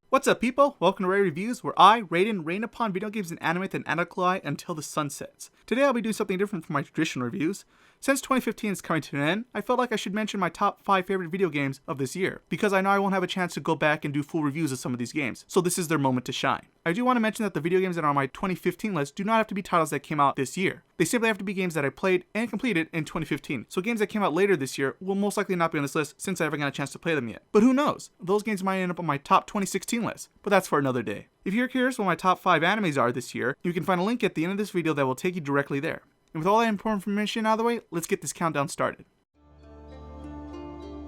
What's up, people? Welcome to RoR Reviews, where I, Rayden, reign upon video games and anime and analyze until the sun sets. Today I'll be doing something different from my traditional reviews. Since 2015 is coming to an end, I felt like I should mention my top 5 favorite video games of this year, because I know I won't have a chance to go back and do full reviews of some of these games, so this is their moment to shine. I do want to mention that the video games that are on my 2015 list do not have to be titles that came out this year. They simply have to be games that I played and completed in 2015, so games that came out later this year will most likely not be on this list since I haven't got a chance to play them yet. But who knows? Those games might end up on my top 2016 list, but that's for another day. If you're curious what my top 5 animes are this year, you can find a link at the end of this video that will take you directly there. And with all that important information out of the way, let's get this countdown started.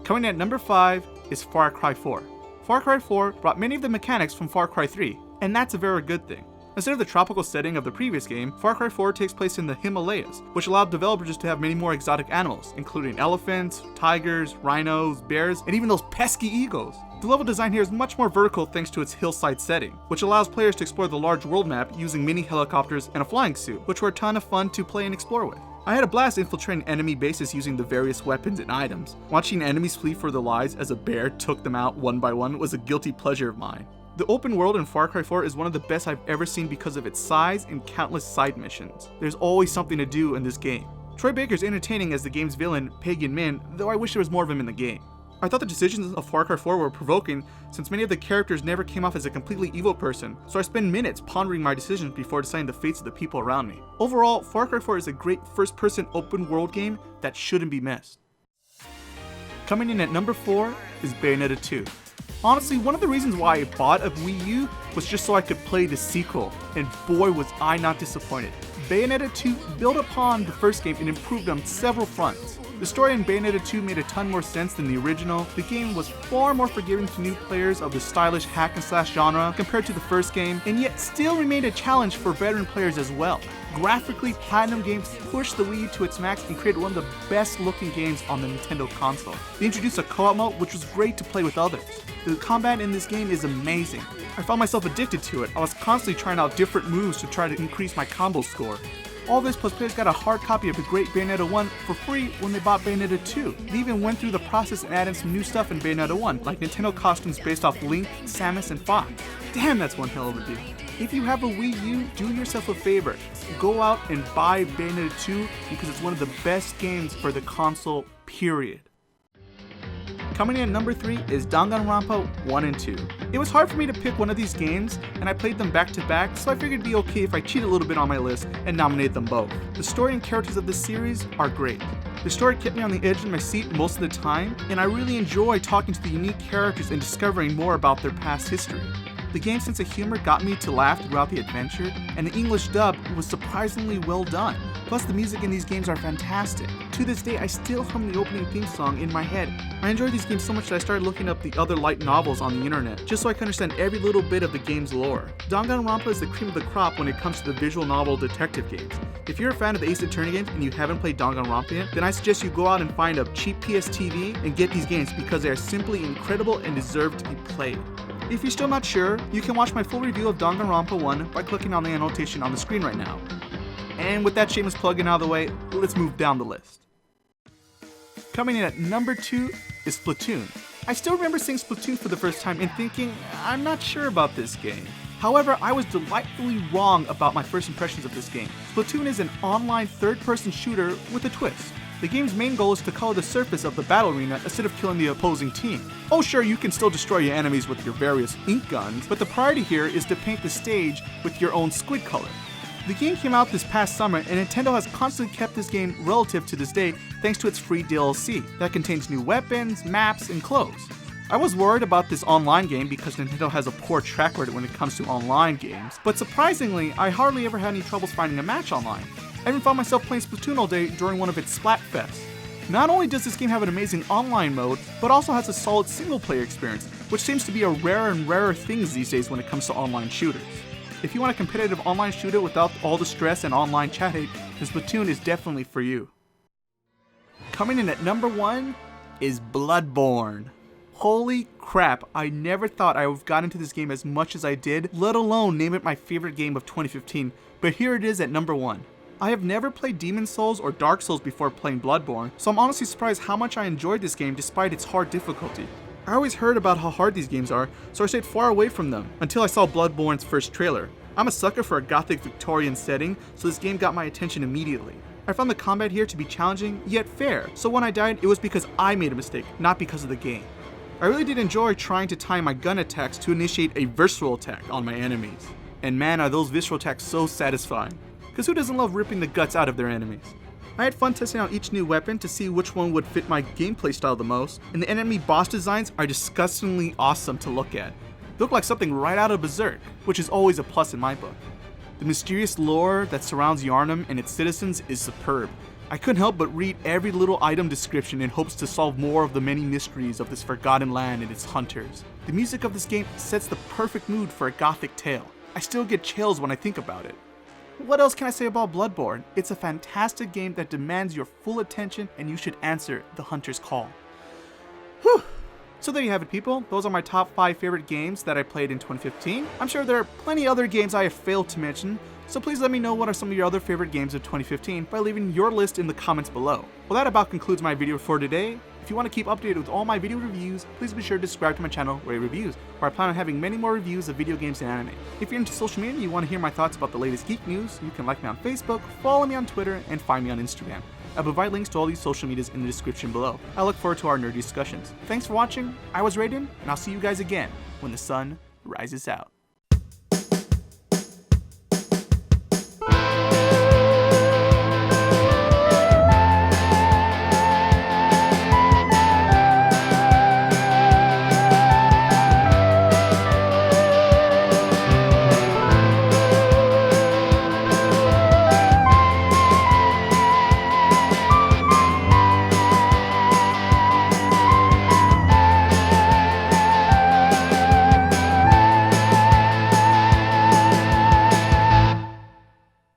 Coming in at number 5 is Far Cry 4. Far Cry 4 brought many of the mechanics from Far Cry 3, and that's a very good thing. Instead of the tropical setting of the previous game, Far Cry 4 takes place in the Himalayas, which allowed developers to have many more exotic animals, including elephants, tigers, rhinos, bears, and even those pesky eagles. The level design here is much more vertical thanks to its hillside setting, which allows players to explore the large world map using mini helicopters and a flying suit, which were a ton of fun to play and explore with. I had a blast infiltrating enemy bases using the various weapons and items. Watching enemies flee for their lives as a bear took them out one by one was a guilty pleasure of mine. The open world in Far Cry 4 is one of the best I've ever seen because of its size and countless side missions. There's always something to do in this game. Troy Baker's entertaining as the game's villain, Pagan Min, though I wish there was more of him in the game. I thought the decisions of Far Cry 4 were provoking since many of the characters never came off as a completely evil person, so I spent minutes pondering my decisions before deciding the fates of the people around me. Overall, Far Cry 4 is a great first-person open world game that shouldn't be missed. Coming in at number 4 is Bayonetta 2. Honestly, one of the reasons why I bought a Wii U was just so I could play the sequel, and boy was I not disappointed. Bayonetta 2 built upon the first game and improved on several fronts. The story in Bayonetta 2 made a ton more sense than the original. The game was far more forgiving to new players of the stylish hack and slash genre compared to the first game, and yet still remained a challenge for veteran players as well. Graphically, Platinum Games pushed the Wii U to its max and created one of the best looking games on the Nintendo console. They introduced a co-op mode which was great to play with others. The combat in this game is amazing. I found myself addicted to it. I was constantly trying out different moves to try to increase my combo score. All this plus players got a hard copy of the great Bayonetta 1 for free when they bought Bayonetta 2. They even went through the process and added some new stuff in Bayonetta 1, like Nintendo costumes based off Link, Samus, and Fox. Damn, that's one hell of a deal. If you have a Wii U, do yourself a favor. Go out and buy Bayonetta 2 because it's one of the best games for the console, period. Coming in at number 3 is Danganronpa 1 and 2. It was hard for me to pick one of these games, and I played them back to back, so I figured it'd be okay if I cheat a little bit on my list and nominate them both. The story and characters of this series are great. The story kept me on the edge of my seat most of the time, and I really enjoy talking to the unique characters and discovering more about their past history. The game's sense of humor got me to laugh throughout the adventure, and the English dub was surprisingly well done. Plus, the music in these games are fantastic. To this day, I still hum the opening theme song in my head. I enjoy these games so much that I started looking up the other light novels on the internet, just so I can understand every little bit of the game's lore. Danganronpa is the cream of the crop when it comes to the visual novel detective games. If you're a fan of the Ace Attorney games and you haven't played Danganronpa yet, then I suggest you go out and find a cheap PS TV and get these games because they are simply incredible and deserve to be played. If you're still not sure, you can watch my full review of Danganronpa 1 by clicking on the annotation on the screen right now. And with that shameless plug-in out of the way, let's move down the list. Coming in at number 2 is Splatoon. I still remember seeing Splatoon for the first time and thinking, I'm not sure about this game. However, I was delightfully wrong about my first impressions of this game. Splatoon is an online third-person shooter with a twist. The game's main goal is to color the surface of the battle arena instead of killing the opposing team. Oh sure, you can still destroy your enemies with your various ink guns, but the priority here is to paint the stage with your own squid color. The game came out this past summer, and Nintendo has constantly kept this game relative to this day thanks to its free DLC that contains new weapons, maps, and clothes. I was worried about this online game because Nintendo has a poor track record when it comes to online games, but surprisingly, I hardly ever had any troubles finding a match online. I even found myself playing Splatoon all day during one of its Splatfests. Not only does this game have an amazing online mode, but also has a solid single-player experience, which seems to be a rarer and rarer thing these days when it comes to online shooters. If you want a competitive online shooter without all the stress and online chat hate, then Splatoon is definitely for you. Coming in at number 1 is Bloodborne. Holy crap, I never thought I would have gotten into this game as much as I did, let alone name it my favorite game of 2015, but here it is at number 1. I have never played Demon's Souls or Dark Souls before playing Bloodborne, so I'm honestly surprised how much I enjoyed this game despite its hard difficulty. I always heard about how hard these games are, so I stayed far away from them until I saw Bloodborne's first trailer. I'm a sucker for a gothic Victorian setting, so this game got my attention immediately. I found the combat here to be challenging, yet fair, so when I died, it was because I made a mistake, not because of the game. I really did enjoy trying to time my gun attacks to initiate a visceral attack on my enemies. And man, are those visceral attacks so satisfying. Because who doesn't love ripping the guts out of their enemies? I had fun testing out each new weapon to see which one would fit my gameplay style the most, and the enemy boss designs are disgustingly awesome to look at. They look like something right out of Berserk, which is always a plus in my book. The mysterious lore that surrounds Yharnam and its citizens is superb. I couldn't help but read every little item description in hopes to solve more of the many mysteries of this forgotten land and its hunters. The music of this game sets the perfect mood for a gothic tale. I still get chills when I think about it. What else can I say about Bloodborne? It's a fantastic game that demands your full attention, and you should answer the hunter's call. Whew. So there you have it, people. Those are my top 5 favorite games that I played in 2015. I'm sure there are plenty other games I have failed to mention, so please let me know what are some of your other favorite games of 2015 by leaving your list in the comments below. Well, that about concludes my video for today. If you want to keep updated with all my video reviews, please be sure to subscribe to my channel, RoR Reviews, where I plan on having many more reviews of video games and anime. If you're into social media and you want to hear my thoughts about the latest geek news, you can like me on Facebook, follow me on Twitter, and find me on Instagram. I'll provide links to all these social medias in the description below. I look forward to our nerdy discussions. Thanks for watching, I was Rayden, and I'll see you guys again when the sun rises out.